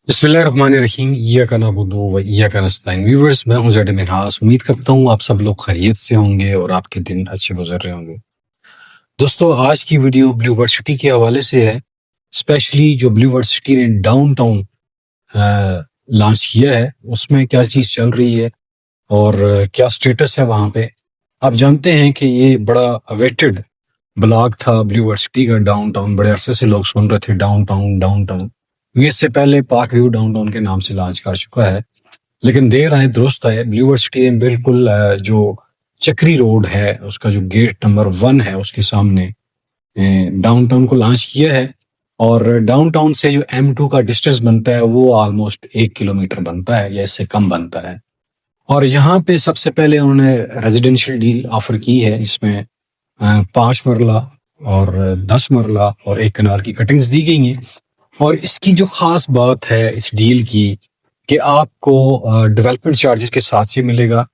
बिस्मिल्लाहिर्रहमानिर्रहीम इय्याका नअबुदु व इय्याका नस्तईन। व्यूअर्स, मैं हूं ज़ैड मिनहास। उम्मीद करता हूं आप सब लोग खैरियत से होंगे और आपके दिन अच्छे गुजर रहे होंगे। दोस्तों, आज की वीडियो ब्लू वर्सिटी के हवाले से है। स्पेशली जो ब्लू वर्सिटी ने डाउन टाउन लॉन्च किया है, उसमें क्या चीज़ चल रही है और क्या स्टेटस है वहाँ पे। आप जानते हैं कि ये बड़ा अवेटेड ब्लॉग था ब्लू वर्सिटी का। डाउन टाउन बड़े अरसे से लोग सुन रहे थे, डाउन टाउन डाउन टाउन। ये इससे पहले पार्क व्यू डाउन टाउन के नाम से लॉन्च कर चुका है, लेकिन देर आए दुरुस्त आए। ब्लू वर्सिटी ने बिल्कुल जो चक्री रोड है, उसका जो गेट नंबर 1 है, उसके सामने डाउनटाउन को लॉन्च किया है। और डाउनटाउन से जो M2 का डिस्टेंस बनता है वो ऑलमोस्ट 1 किलोमीटर बनता है या इससे कम बनता है। और यहाँ पे सबसे पहले उन्होंने रेजिडेंशियल डील ऑफर की है, जिसमें 5 मरला और 10 मरला और 1 कनाल की कटिंग्स दी गई हैं। और इसकी जो खास बात है इस डील की कि आपको डेवलपमेंट चार्जेस के साथ ही मिलेगा।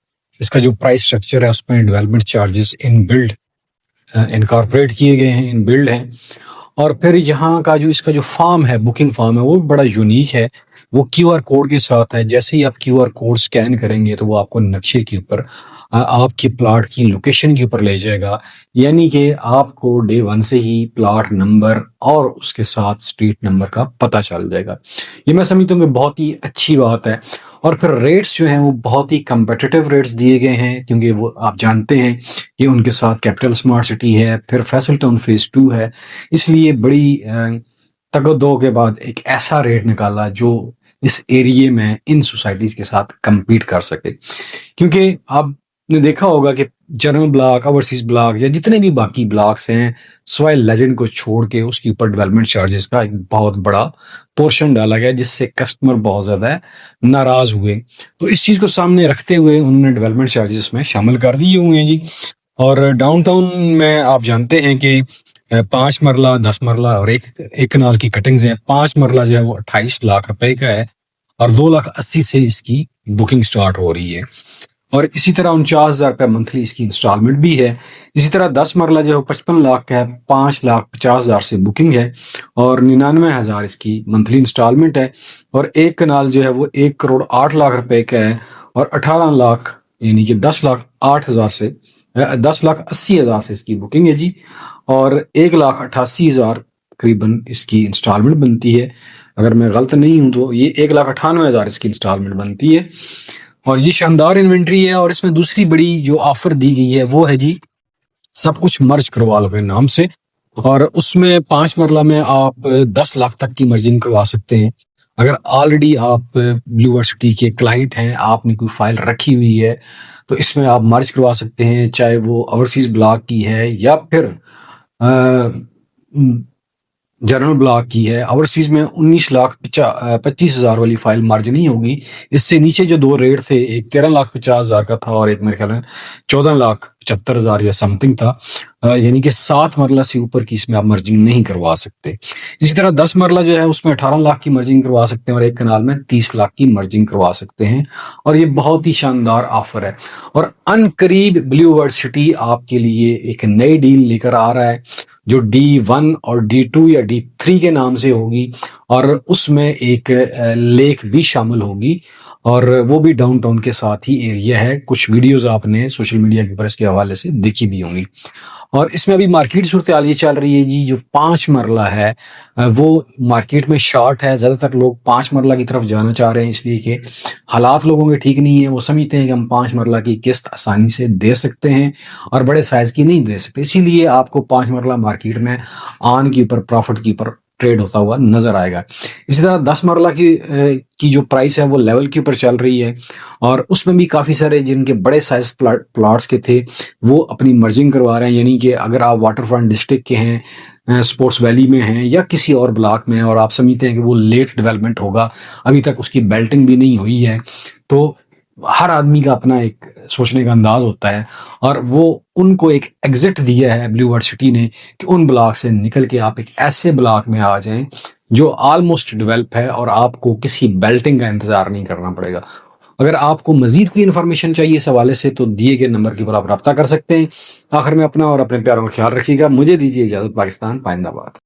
इसका जो प्राइस स्ट्रक्चर है उसमें development charges in build incorporate किए गए हैं, इन बिल्ड हैं। और फिर यहाँ का जो इसका जो फॉर्म है, बुकिंग फॉर्म है, वो बड़ा यूनिक है। वो QR कोड के साथ है। जैसे ही आप QR कोड स्कैन करेंगे तो वो आपको नक्शे के ऊपर आपकी प्लॉट की लोकेशन के ऊपर ले जाएगा। यानी कि आपको डे 1 से ही प्लॉट नंबर और उसके साथ स्ट्रीट नंबर का पता चल जाएगा। ये मैं समझता हूँ कि बहुत ही अच्छी बात है। और फिर रेट्स जो हैं वो बहुत ही कम्पिटिटिव रेट्स दिए गए हैं, क्योंकि वो आप जानते हैं कि उनके साथ कैपिटल स्मार्ट सिटी है, फिर फैसल टाउन फेज 2 है। इसलिए बड़ी तगदो के बाद एक ऐसा रेट निकाला जो इस एरिया में इन सोसाइटीज के साथ compete कर सके। क्योंकि आपने देखा होगा कि जनरल ब्लॉक, ओवरसीज ब्लॉक या जितने भी बाकी ब्लॉक्स हैं, सवाई लेजेंड को छोड़ के उसके ऊपर डेवलपमेंट चार्जेस का एक बहुत बड़ा पोर्शन डाला गया, जिससे कस्टमर बहुत ज्यादा नाराज हुए। तो इस चीज को सामने रखते हुए उन्होंने डेवलपमेंट चार्जेस में शामिल कर दिए हुए हैं जी। और डाउनटाउन में आप जानते हैं कि 5 मरला, 10 मरला और एक कनाल की कटिंग्स हैं। 5 मरला जो है वो 28 लाख रुपए का है और 2,80,000 से इसकी बुकिंग स्टार्ट हो रही है। और इसी तरह 49,000 रुपये मंथली इसकी इंस्टॉलमेंट भी है। इसी तरह 10 मरला जो है 55 लाख का है, 5,50,000 से बुकिंग है और 99,000 इसकी मंथली इंस्टॉलमेंट है। और एक कनाल जो है वो 1,08,00,000 रुपए का है और 18 लाख यानी कि 10,08,000 से 10,80,000 से इसकी बुकिंग है जी। और 1,88,000 करीबन इसकी इंस्टॉलमेंट बनती है। अगर मैं गलत नहीं हूं तो ये 1,98,000 इसकी इंस्टॉलमेंट बनती है। और ये शानदार इन्वेंट्री है। और इसमें दूसरी बड़ी जो ऑफर दी गई है वो है जी, सब कुछ मर्ज करवा लो के नाम से। और उसमें 5 मरला में आप 10 लाख तक की मर्जिंग करवा सकते हैं। अगर ऑलरेडी आप ब्लू वर्सिटी के क्लाइंट हैं, आपने कोई फाइल रखी हुई है, तो इसमें आप मर्ज करवा सकते हैं, चाहे वो ओवरसीज ब्लॉक की है या फिर जनरल ब्लॉक की है। ओवरसीज में 19,25,000 वाली फाइल मर्ज नहीं होगी। इससे नीचे जो दो रेट थे, एक 13,50,000 का था और एक मेरे ख्याल में 14,75,000 या समथिंग था। यानी कि 7 मरला से ऊपर की इसमें आप मर्जिंग नहीं करवा सकते। इसी तरह 10 मरला जो है उसमें 18 लाख की मर्जिंग करवा सकते हैं और एक कनाल में 30 लाख की मर्जिंग करवा सकते हैं। और ये बहुत ही शानदार ऑफर है। और अनकरीब ब्लू वर्सिटी आपके लिए एक नई डील लेकर आ रहा है, जो D1 और D2 या D3 के नाम से होगी। और उसमें एक लेक भी शामिल होगी और वो भी डाउनटाउन के साथ ही एरिया है। कुछ वीडियोस आपने सोशल मीडिया के ऊपर इसके हवाले से देखी भी होंगी। और इसमें अभी मार्केट सूरत हाल ये चल रही है जी, जो 5 मरला है वो मार्केट में शॉर्ट है। ज्यादातर लोग 5 मरला की तरफ जाना चाह रहे हैं, इसलिए कि हालात लोगों के ठीक नहीं है। वो समझते हैं कि हम 5 मरला की किस्त आसानी से दे सकते हैं और बड़े साइज की नहीं दे सकते। इसीलिए आपको 5 मरला मार्केट में ऑन के ऊपर, प्रॉफिट के ऊपर ट्रेड होता हुआ नजर आएगा। इसी तरह 10 मरला की जो प्राइस है वो लेवल के ऊपर चल रही है। और उसमें भी काफी सारे जिनके बड़े साइज प्लॉट्स के थे वो अपनी मर्जिंग करवा रहे हैं। यानी कि अगर आप वाटर फ्रंट डिस्ट्रिक्ट के हैं, स्पोर्ट्स वैली में हैं या किसी और ब्लॉक में, और आप समझते हैं कि वो लेट डेवलपमेंट होगा, अभी तक उसकी बेल्टिंग भी नहीं हुई है, तो हर आदमी का अपना एक सोचने का अंदाज होता है। और वो उनको एक एग्जिट दिया है ब्लू वर्सिटी ने कि उन ब्लॉक से निकल के आप एक ऐसे ब्लॉक में आ जाएं जो ऑलमोस्ट डेवलप है और आपको किसी बेल्टिंग का इंतजार नहीं करना पड़ेगा। अगर आपको मजीद कोई इन्फॉर्मेशन चाहिए इस हवाले से तो दिए गए नंबर के ऊपर आप रब्ता कर सकते हैं। आखिर में अपना और अपने प्यारों का ख्याल रखिएगा। मुझे दीजिए इजाजत। पाकिस्तान पाइंदाबाद।